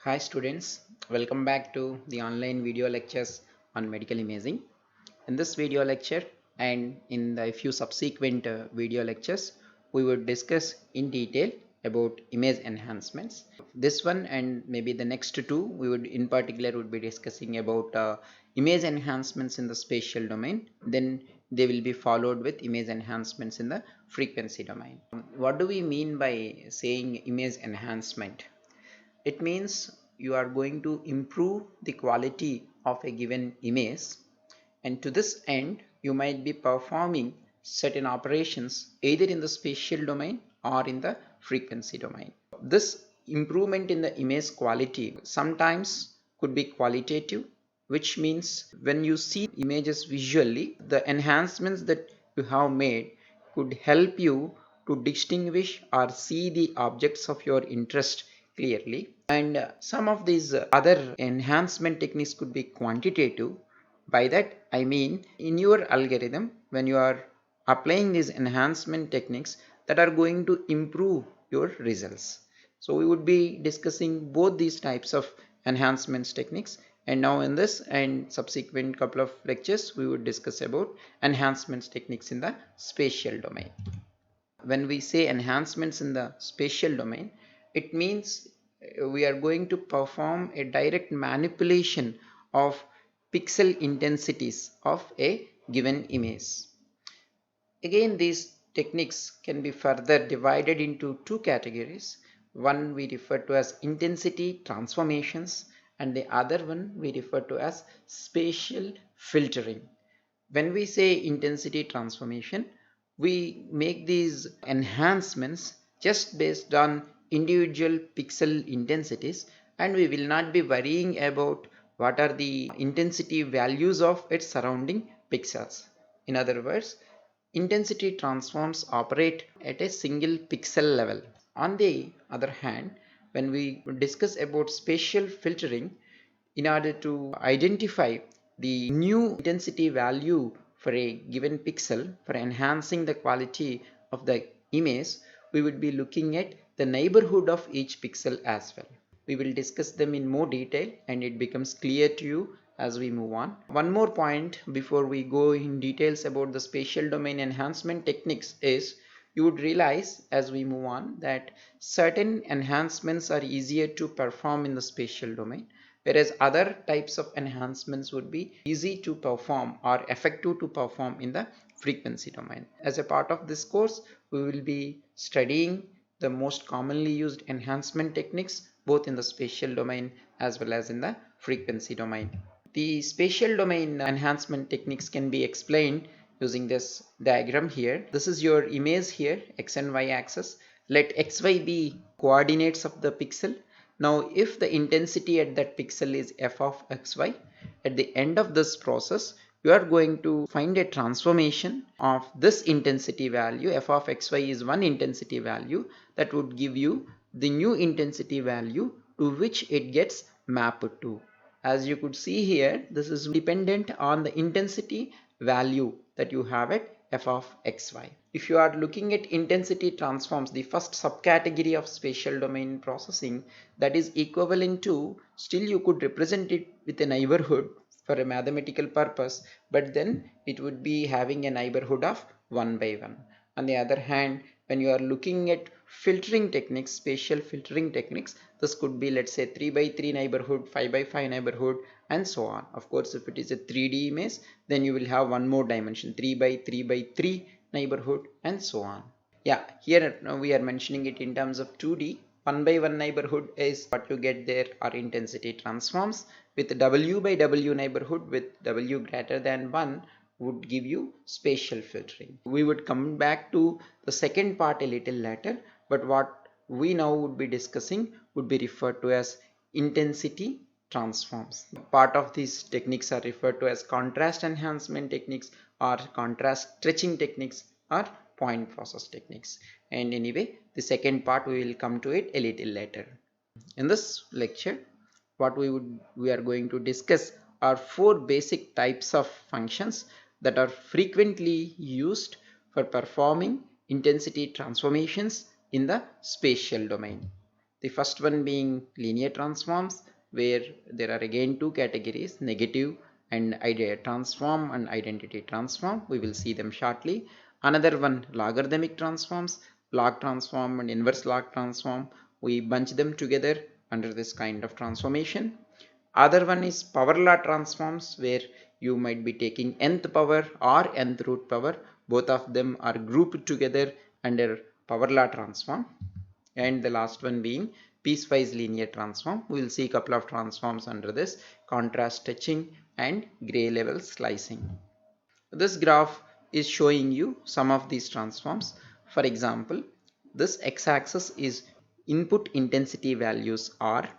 Hi students, welcome back to the online video lectures on medical imaging. In this video lecture and in the few subsequent video lectures, we would discuss in detail about image enhancements. This one and maybe the next two, we would in particular would be discussing about image enhancements in the spatial domain. Then they will be followed with image enhancements in the frequency domain. What do we mean by saying image enhancement? It means you are going to improve the quality of a given image, and to this end you might be performing certain operations either in the spatial domain or in the frequency domain. This improvement in the image quality sometimes could be qualitative, which means when you see images visually, the enhancements that you have made could help you to distinguish or see the objects of your interest clearly. And some of these other enhancement techniques could be quantitative. By that I mean, in your algorithm, when you are applying these enhancement techniques that are going to improve your results. So we would be discussing both these types of enhancements techniques, and now in this and subsequent couple of lectures we would discuss about enhancements techniques in the spatial domain. When we say enhancements in the spatial domain, it means we are going to perform a direct manipulation of pixel intensities of a given image. Again, these techniques can be further divided into two categories. One we refer to as intensity transformations, and the other one we refer to as spatial filtering. When we say intensity transformation, we make these enhancements just based on individual pixel intensities, and we will not be worrying about what are the intensity values of its surrounding pixels. In other words, intensity transforms operate at a single pixel level. On the other hand, when we discuss about spatial filtering, in order to identify the new intensity value for a given pixel for enhancing the quality of the image, we would be looking at the neighborhood of each pixel as well. We will discuss them in more detail and it becomes clear to you as we move on. One more point before we go in details about the spatial domain enhancement techniques is, you would realize as we move on that certain enhancements are easier to perform in the spatial domain, whereas other types of enhancements would be easy to perform or effective to perform in the frequency domain. As a part of this course, we will be studying the most commonly used enhancement techniques both in the spatial domain as well as in the frequency domain. The spatial domain enhancement techniques can be explained using this diagram here. This is your image here, x and y axis. Let xy be coordinates of the pixel. Now if the intensity at that pixel is f of xy, at the end of this process you are going to find a transformation of this intensity value. F of xy is one intensity value that would give you the new intensity value to which it gets mapped to. As you could see here, this is dependent on the intensity value that you have at f of xy. If you are looking at intensity transforms, the first subcategory of spatial domain processing, that is equivalent to, still you could represent it with a neighborhood for a mathematical purpose, but then it would be having a neighborhood of 1 by 1. On the other hand, when you are looking at filtering techniques, spatial filtering techniques, this could be, let's say, 3 by 3 neighborhood, 5 by 5 neighborhood, and so on. Of course, if it is a 3D image, then you will have one more dimension, 3 by 3 by 3 neighborhood, and so on. Yeah, here we are mentioning it in terms of 2D. 1 by 1 neighborhood is what you get there are intensity transforms, with W by W neighborhood with W greater than 1 would give you spatial filtering. We would come back to the second part a little later, but what we now would be discussing would be referred to as intensity transforms. Part of these techniques are referred to as contrast enhancement techniques or contrast stretching techniques or point process techniques. And anyway, the second part we will come to it a little later. In this lecture, what we are going to discuss are four basic types of functions that are frequently used for performing intensity transformations in the spatial domain. The first one being linear transforms, where there are again two categories, negative and idea transform and identity transform. We will see them shortly. Another one, logarithmic transforms, log transform and inverse log transform. We bunch them together under this kind of transformation. Other one is power law transforms, where you might be taking nth power or nth root power. Both of them are grouped together under power law transform. And the last one being piecewise linear transform. We will see a couple of transforms under this: contrast stretching and gray level slicing. This graph is showing you some of these transforms. For example, this x-axis is input intensity values R,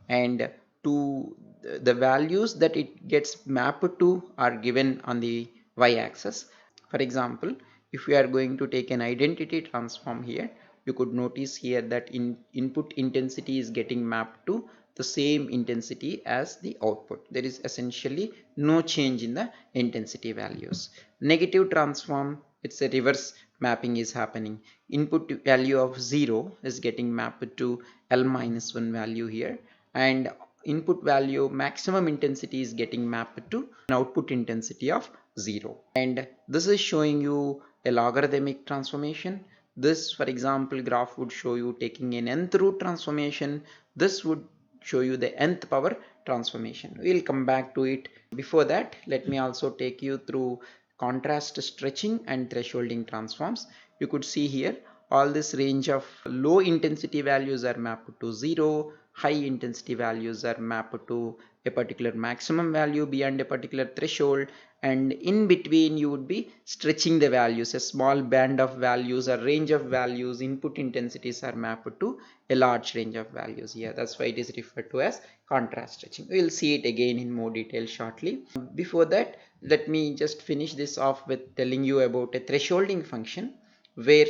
and to the values that it gets mapped to are given on the y-axis. For example, if we are going to take an identity transform here, you could notice here that input intensity is getting mapped to the same intensity as the output. There is essentially no change in the intensity values. Negative transform, it's a reverse mapping is happening. Input value of 0 is getting mapped to L-1 value here, and input value maximum intensity is getting mapped to an output intensity of 0. And this is showing you a logarithmic transformation. This, for example, graph would show you taking an nth root transformation. This would show you the nth power transformation. We'll come back to it. Before that, let me also take you through contrast stretching and thresholding transforms. You could see here all this range of low intensity values are mapped to 0, high intensity values are mapped to a particular maximum value beyond a particular threshold, and in between you would be stretching the values. A small band of values or range of values, input intensities are mapped to a large range of values here. That's why it is referred to as contrast stretching. We'll see it again in more detail shortly. Before that, let me just finish this off with telling you about a thresholding function, where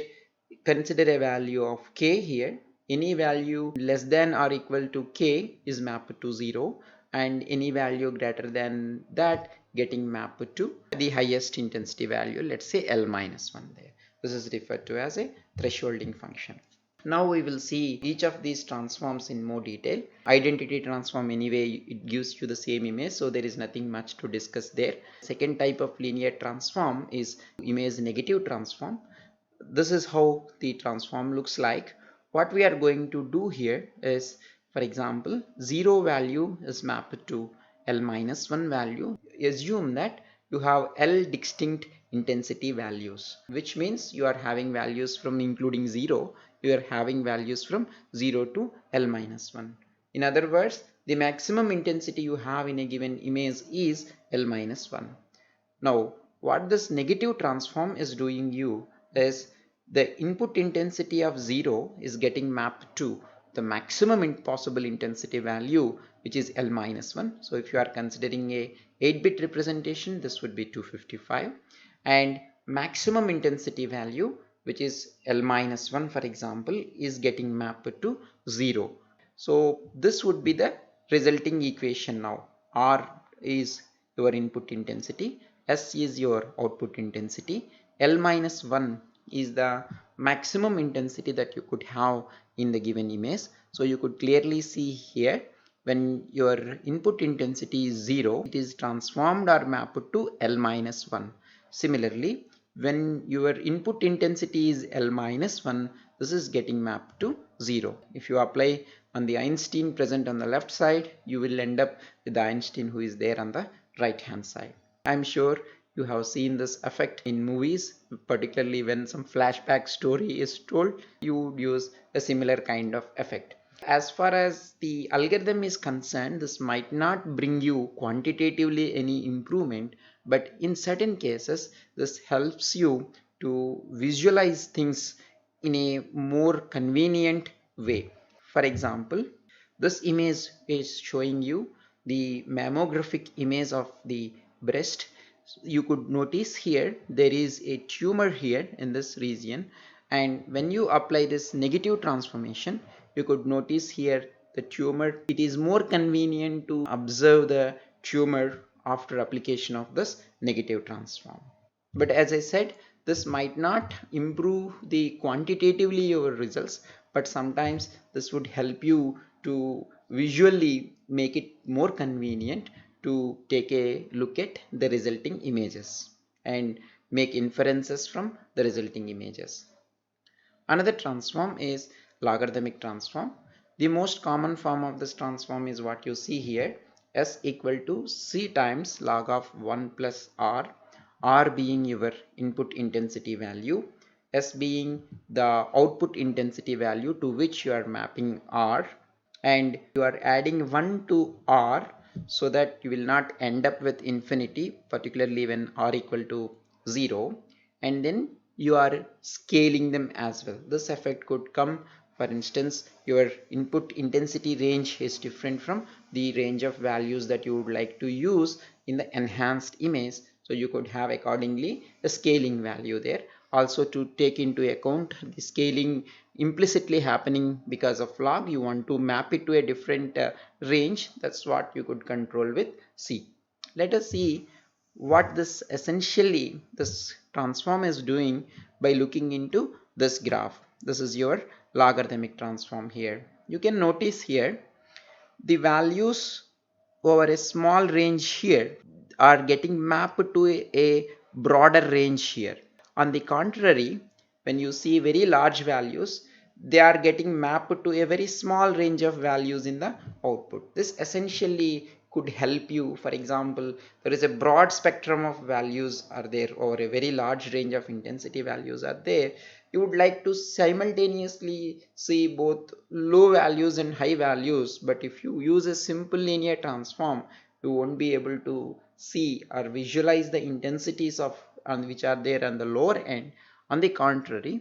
consider a value of k here. Any value less than or equal to k is mapped to 0, and any value greater than that getting mapped to the highest intensity value, let's say L-1 there. This is referred to as a thresholding function. Now we will see each of these transforms in more detail. Identity transform, anyway, it gives you the same image, so there is nothing much to discuss there. Second type of linear transform is image negative transform. This is how the transform looks like. What we are going to do here is, for example, 0 value is mapped to L-1 value. Assume that you have L distinct intensity values, which means you are having values from including 0, you are having values from 0 to L-1. In other words, the maximum intensity you have in a given image is L-1. Now, what this negative transform is doing you is, the input intensity of 0 is getting mapped to the maximum possible intensity value, which is L-1. So if you are considering a 8-bit representation, this would be 255, and maximum intensity value, which is L-1, for example, is getting mapped to 0. So this would be the resulting equation now. R is your input intensity, S is your output intensity, L-1 is the maximum intensity that you could have in the given image. So you could clearly see here, when your input intensity is 0, it is transformed or mapped to L-1. Similarly, when your input intensity is L-1, this is getting mapped to 0. If you apply on the Einstein present on the left side, you will end up with the Einstein who is there on the right hand side. I'm sure you have seen this effect in movies, particularly when some flashback story is told, you would use a similar kind of effect. As far as the algorithm is concerned, this might not bring you quantitatively any improvement, but in certain cases, this helps you to visualize things in a more convenient way. For example, this image is showing you the mammographic image of the breast. You could notice here there is a tumor here in this region, and when you apply this negative transformation, you could notice here the tumor. It is more convenient to observe the tumor after application of this negative transform. But as I said, this might not improve the quantitatively your results, but sometimes this would help you to visually make it more convenient to take a look at the resulting images and make inferences from the resulting images. Another transform is logarithmic transform. The most common form of this transform is what you see here, s equal to c times log of 1 plus r being your input intensity value, s being the output intensity value to which you are mapping r, and you are adding 1 to r so that you will not end up with infinity, particularly when r equal to 0, and then you are scaling them as well. This effect could come, for instance, your input intensity range is different from the range of values that you would like to use in the enhanced image, so you could have accordingly a scaling value there. Also, to take into account the scaling implicitly happening because of log, you want to map it to a different range. That's what you could control with C. Let us see what this transform is doing by looking into this graph. This is your logarithmic transform here. You can notice here the values over a small range here are getting mapped to a broader range here. On the contrary, when you see very large values, they are getting mapped to a very small range of values in the output. This essentially could help you. For example, there is a broad spectrum of values are there, or a very large range of intensity values are there. You would like to simultaneously see both low values and high values, but if you use a simple linear transform, you won't be able to see or visualize the intensities of which are there on the lower end. On the contrary,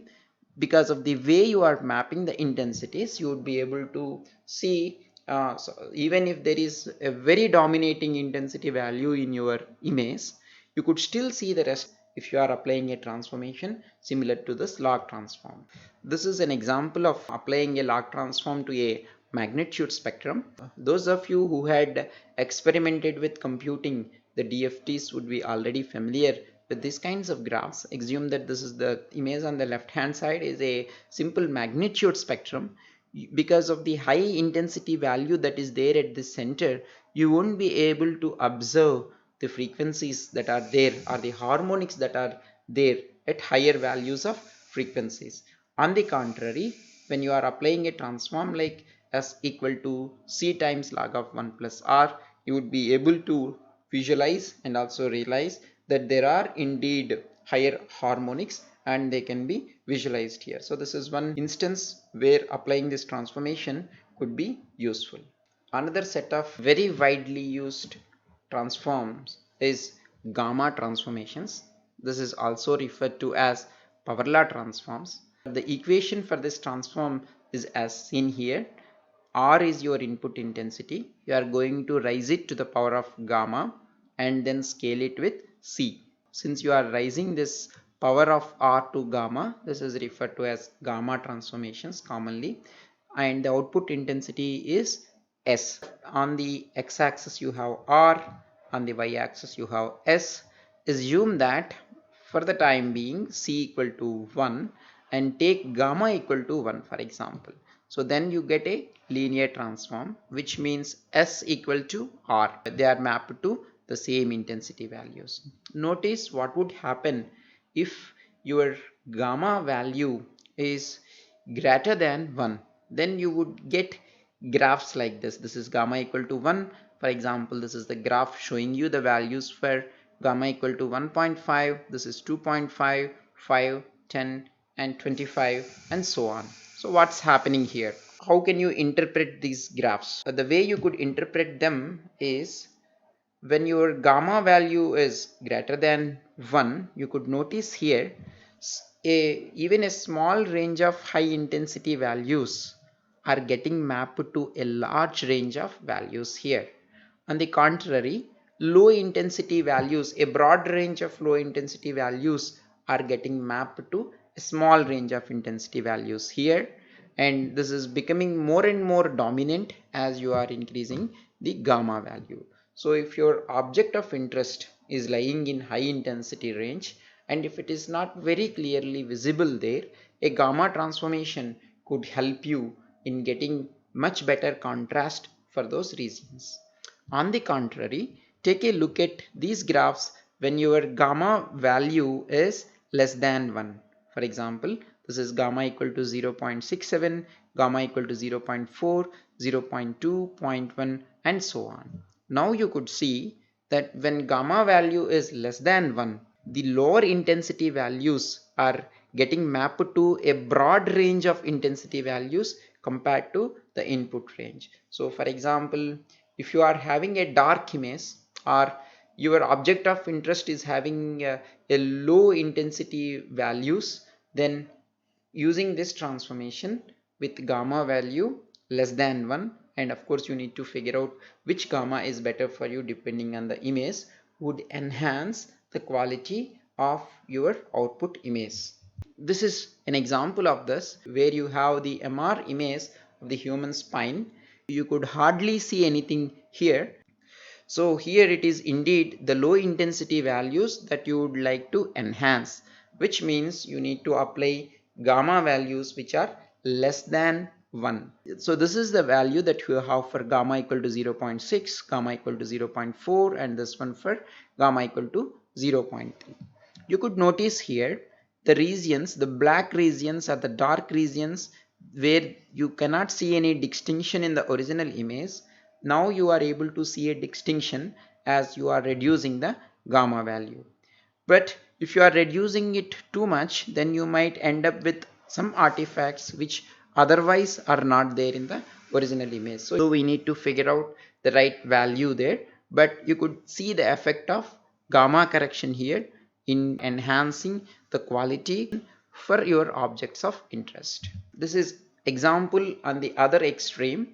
because of the way you are mapping the intensities, you would be able to see, so even if there is a very dominating intensity value in your image, you could still see the rest if you are applying a transformation similar to this log transform. This is an example of applying a log transform to a magnitude spectrum. Those of you who had experimented with computing the DFTs would be already familiar with these kinds of graphs. Assume that this is the image on the left hand side is a simple magnitude spectrum. Because of the high intensity value that is there at the center, you won't be able to observe the frequencies that are there or the harmonics that are there at higher values of frequencies. On the contrary, when you are applying a transform like s equal to c times log of 1 plus r, you would be able to visualize and also realize that there are indeed higher harmonics and they can be visualized here. So this is one instance where applying this transformation could be useful. Another set of very widely used transforms is gamma transformations. This is also referred to as power law transforms. The equation for this transform is as seen here. R is your input intensity. You are going to raise it to the power of gamma and then scale it with C. Since you are raising this power of R to gamma, this is referred to as gamma transformations commonly, and the output intensity is S. On the x-axis you have R, on the y-axis you have S. Assume that for the time being C equal to 1 and take gamma equal to 1 for example. So then you get a linear transform, which means S equal to R. They are mapped to the same intensity values. Notice what would happen if your gamma value is greater than 1. Then you would get graphs like this. This is gamma equal to 1. For example, this is the graph showing you the values for gamma equal to 1.5. This is 2.5, 5, 10 and 25 and so on. So what's happening here? How can you interpret these graphs? The way you could interpret them is when your gamma value is greater than 1, you could notice here even a small range of high intensity values are getting mapped to a large range of values here. On the contrary, low intensity values, a broad range of low intensity values are getting mapped to a small range of intensity values here, and this is becoming more and more dominant as you are increasing the gamma value. So if your object of interest is lying in high intensity range and if it is not very clearly visible there, a gamma transformation could help you in getting much better contrast for those regions. On the contrary, take a look at these graphs when your gamma value is less than 1. For example, this is gamma equal to 0.67, gamma equal to 0.4, 0.2, 0.1 and so on. Now you could see that when gamma value is less than 1, the lower intensity values are getting mapped to a broad range of intensity values compared to the input range. So for example, if you are having a dark image or your object of interest is having a low intensity values, then using this transformation with gamma value less than 1, and of course you need to figure out which gamma is better for you depending on the image, would enhance the quality of your output image. This is an example of this where you have the MR image of the human spine. You could hardly see anything here. So here it is indeed the low intensity values that you would like to enhance, which means you need to apply gamma values which are less than 1. So this is the value that you have for gamma equal to 0.6, gamma equal to 0.4 and this one for gamma equal to 0.3. You could notice here the regions, the black regions are the dark regions where you cannot see any distinction in the original image. Now you are able to see a distinction as you are reducing the gamma value. But if you are reducing it too much, then you might end up with some artifacts which otherwise are not there in the original image. So we need to figure out the right value there. But you could see the effect of gamma correction here in enhancing the quality for your objects of interest. This is example on the other extreme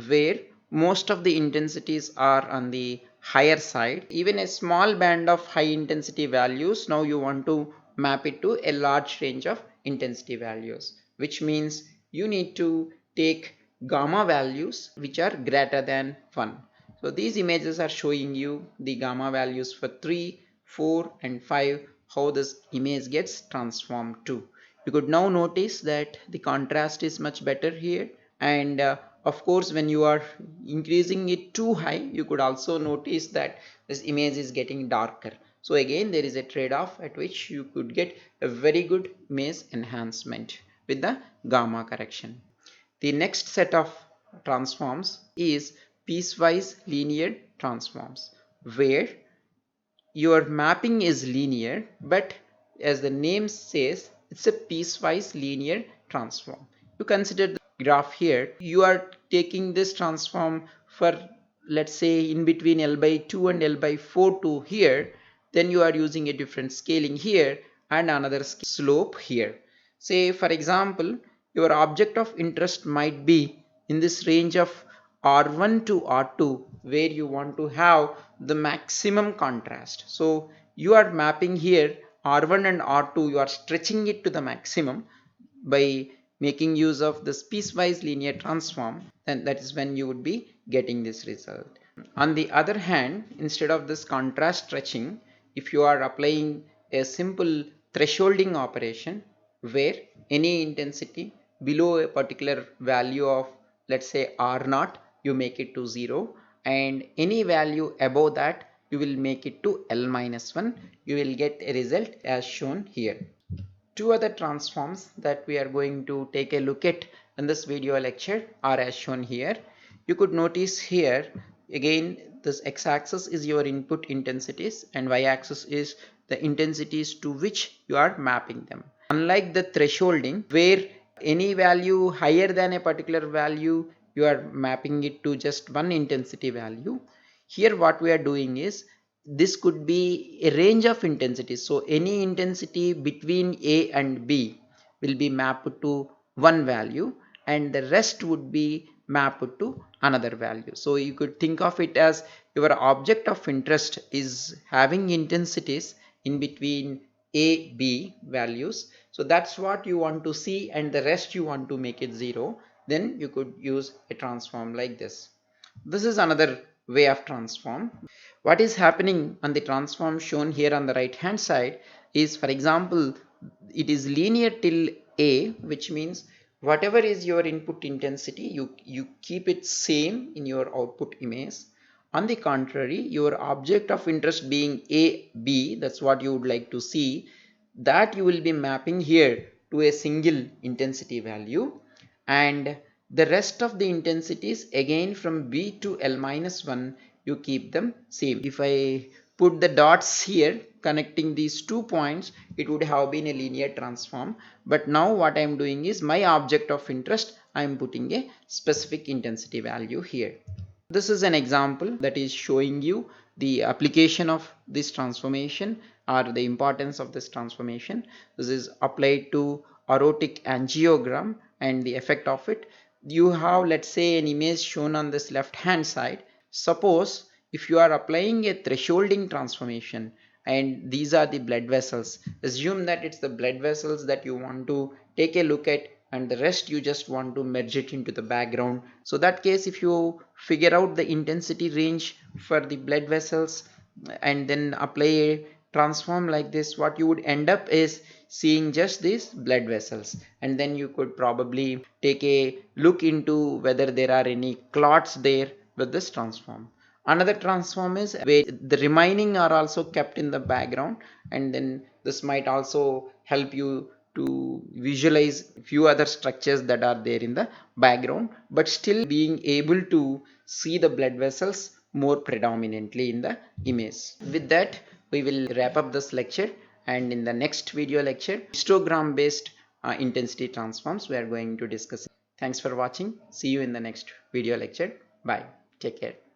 where most of the intensities are on the higher side. Even a small band of high intensity values, now you want to map it to a large range of intensity values, which means you need to take gamma values which are greater than 1. So these images are showing you the gamma values for 3, 4 and 5, how this image gets transformed to. You could now notice that the contrast is much better here, and of course when you are increasing it too high, you could also notice that this image is getting darker. So again there is a trade-off at which you could get a very good image enhancement with the gamma correction. The next set of transforms is piecewise linear transforms, where your mapping is linear, but as the name says, it's a piecewise linear transform. You consider the graph here. You are taking this transform for, let's say, in between L by 2 and L by 4 to here. Then you are using a different scaling here and another slope here. Say, for example, your object of interest might be in this range of R1 to R2, where you want to have the maximum contrast. So you are mapping here R1 and R2, you are stretching it to the maximum by making use of this piecewise linear transform, and that is when you would be getting this result. On the other hand, instead of this contrast stretching, if you are applying a simple thresholding operation where any intensity below a particular value of, let's say, R0, you make it to 0, and any value above that you will make it to L-1, you will get a result as shown here. Two other transforms that we are going to take a look at in this video lecture are as shown here. You could notice here again this x-axis is your input intensities and y-axis is the intensities to which you are mapping them. Unlike the thresholding where any value higher than a particular value you are mapping it to just one intensity value, here what we are doing is this could be a range of intensities. So any intensity between A and B will be mapped to one value and the rest would be mapped to another value. So you could think of it as your object of interest is having intensities in between A, B values. So that's what you want to see and the rest you want to make it 0. Then you could use a transform like this. This is another way of transform. What is happening on the transform shown here on the right hand side is, for example, it is linear till A, which means whatever is your input intensity, you keep it same in your output image. On the contrary, your object of interest being A, B, that's what you would like to see, that you will be mapping here to a single intensity value, and the rest of the intensities again from B to L minus 1 you keep them same. If I put the dots here connecting these 2 points, it would have been a linear transform, but now what I am doing is my object of interest, I am putting a specific intensity value here. This is an example that is showing you the application of this transformation or the importance of this transformation. This is applied to aortic angiogram and the effect of it. You have, let's say, an image shown on this left hand side. Suppose if you are applying a thresholding transformation and these are the blood vessels, assume that it's the blood vessels that you want to take a look at and the rest you just want to merge it into the background. So that case, if you figure out the intensity range for the blood vessels and then apply a transform like this, what you would end up is seeing just these blood vessels, and then you could probably take a look into whether there are any clots there with this transform. Another transform is where the remaining are also kept in the background, and then this might also help you to visualize few other structures that are there in the background, but still being able to see the blood vessels more predominantly in the image. With that, we will wrap up this lecture, and in the next video lecture, histogram based intensity transforms we are going to discuss. Thanks for watching. See you in the next video lecture. Bye. Take care.